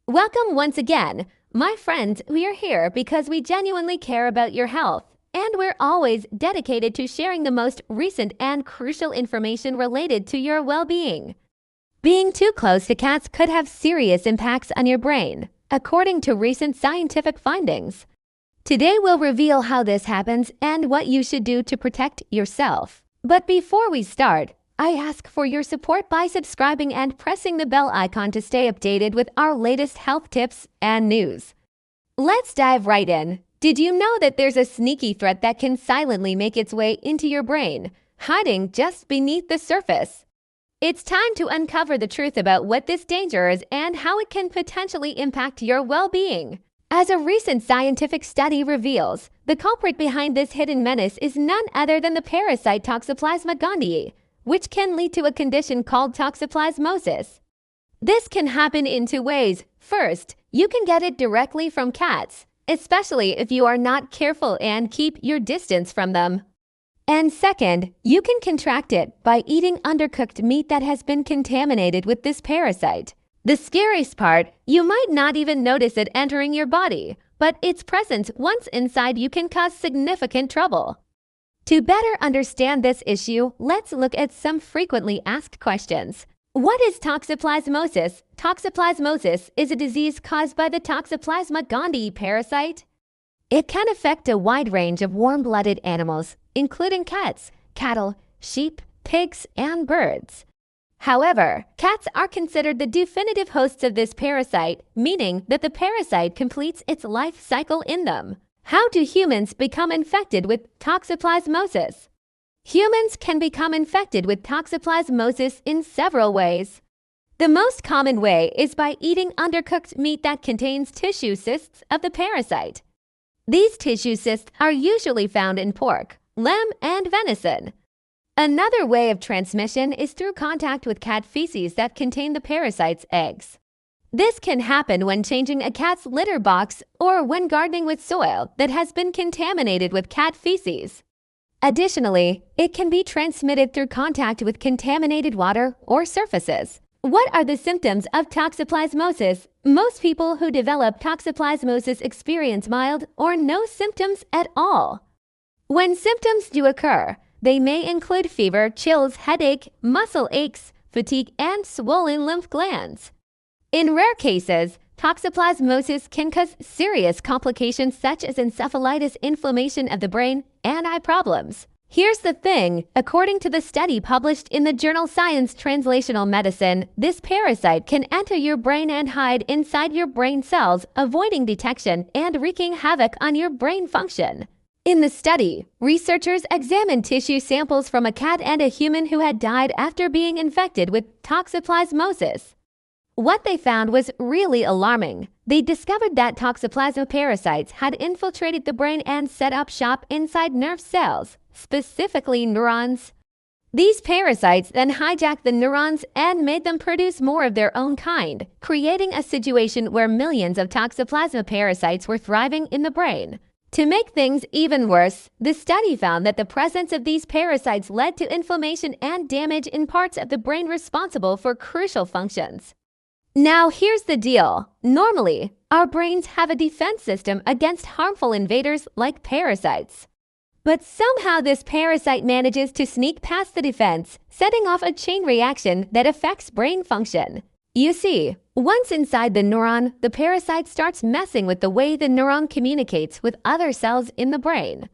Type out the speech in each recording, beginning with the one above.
Welcome once again. My friends, we are here because we genuinely care about your health, and we're always dedicated to sharing the most recent and crucial information related to your well-being. Being too close to cats could have serious impacts on your brain, according to recent scientific findings. Today we'll reveal how this happens and what you should do to protect yourself. But before we start, I ask for your support by subscribing and pressing the bell icon to stay updated with our latest health tips and news. Let's dive right in. Did you know that there's a sneaky threat that can silently make its way into your brain, hiding just beneath the surface? It's time to uncover the truth about what this danger is and how it can potentially impact your well-being. As a recent scientific study reveals, the culprit behind this hidden menace is none other than the parasite Toxoplasma gondii, which can lead to a condition called toxoplasmosis. This can happen in two ways. First, you can get it directly from cats, especially if you are not careful and keep your distance from them. And second, you can contract it by eating undercooked meat that has been contaminated with this parasite. The scariest part, you might not even notice it entering your body, but its presence once inside you can cause significant trouble. To better understand this issue, let's look at some frequently asked questions. What is toxoplasmosis? Toxoplasmosis is a disease caused by the Toxoplasma gondii parasite. It can affect a wide range of warm-blooded animals, including cats, cattle, sheep, pigs, and birds. However, cats are considered the definitive hosts of this parasite, meaning that the parasite completes its life cycle in them. How do humans become infected with toxoplasmosis? Humans can become infected with toxoplasmosis in several ways. The most common way is by eating undercooked meat that contains tissue cysts of the parasite. These tissue cysts are usually found in pork, lamb, and venison. Another way of transmission is through contact with cat feces that contain the parasite's eggs. This can happen when changing a cat's litter box or when gardening with soil that has been contaminated with cat feces. Additionally, it can be transmitted through contact with contaminated water or surfaces. What are the symptoms of toxoplasmosis? Most people who develop toxoplasmosis experience mild or no symptoms at all. When symptoms do occur, they may include fever, chills, headache, muscle aches, fatigue, and swollen lymph glands. In rare cases, toxoplasmosis can cause serious complications such as encephalitis, inflammation of the brain, and eye problems. Here's the thing, according to the study published in the journal Science Translational Medicine, this parasite can enter your brain and hide inside your brain cells, avoiding detection and wreaking havoc on your brain function. In the study, researchers examined tissue samples from a cat and a human who had died after being infected with toxoplasmosis. What they found was really alarming. They discovered that toxoplasma parasites had infiltrated the brain and set up shop inside nerve cells, specifically neurons. These parasites then hijacked the neurons and made them produce more of their own kind, creating a situation where millions of toxoplasma parasites were thriving in the brain. To make things even worse, the study found that the presence of these parasites led to inflammation and damage in parts of the brain responsible for crucial functions. Now here's the deal. Normally, our brains have a defense system against harmful invaders like parasites. But somehow this parasite manages to sneak past the defense, setting off a chain reaction that affects brain function. You see, once inside the neuron, the parasite starts messing with the way the neuron communicates with other cells in the brain.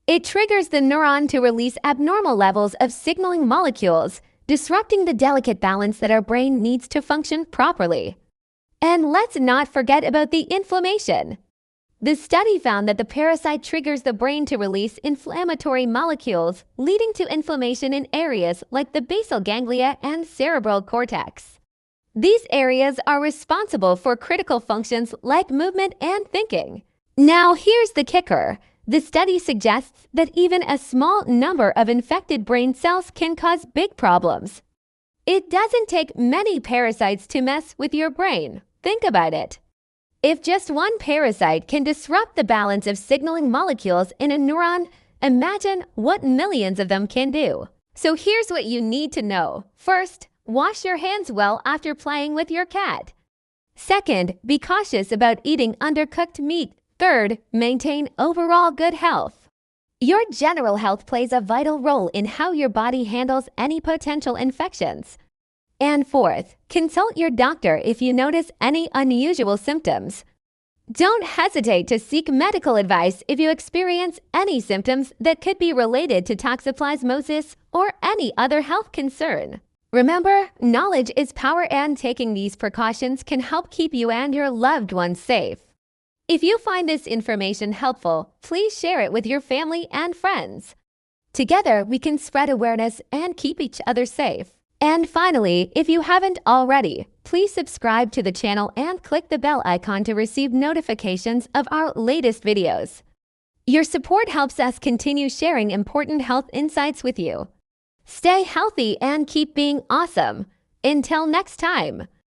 It triggers the neuron to release abnormal levels of signaling molecules, disrupting the delicate balance that our brain needs to function properly. And let's not forget about the inflammation. The study found that the parasite triggers the brain to release inflammatory molecules, leading to inflammation in areas like the basal ganglia and cerebral cortex. These areas are responsible for critical functions like movement and thinking. Now here's the kicker. The study suggests that even a small number of infected brain cells can cause big problems. It doesn't take many parasites to mess with your brain. Think about it. If just one parasite can disrupt the balance of signaling molecules in a neuron, imagine what millions of them can do. So here's what you need to know. First, wash your hands well after playing with your cat. Second, be cautious about eating undercooked meat. Third, maintain overall good health. Your general health plays a vital role in how your body handles any potential infections. And fourth, consult your doctor if you notice any unusual symptoms. Don't hesitate to seek medical advice if you experience any symptoms that could be related to toxoplasmosis or any other health concern. Remember, knowledge is power, and taking these precautions can help keep you and your loved ones safe. If you find this information helpful, please share it with your family and friends. Together, we can spread awareness and keep each other safe. And finally, if you haven't already, please subscribe to the channel and click the bell icon to receive notifications of our latest videos. Your support helps us continue sharing important health insights with you. Stay healthy and keep being awesome. Until next time.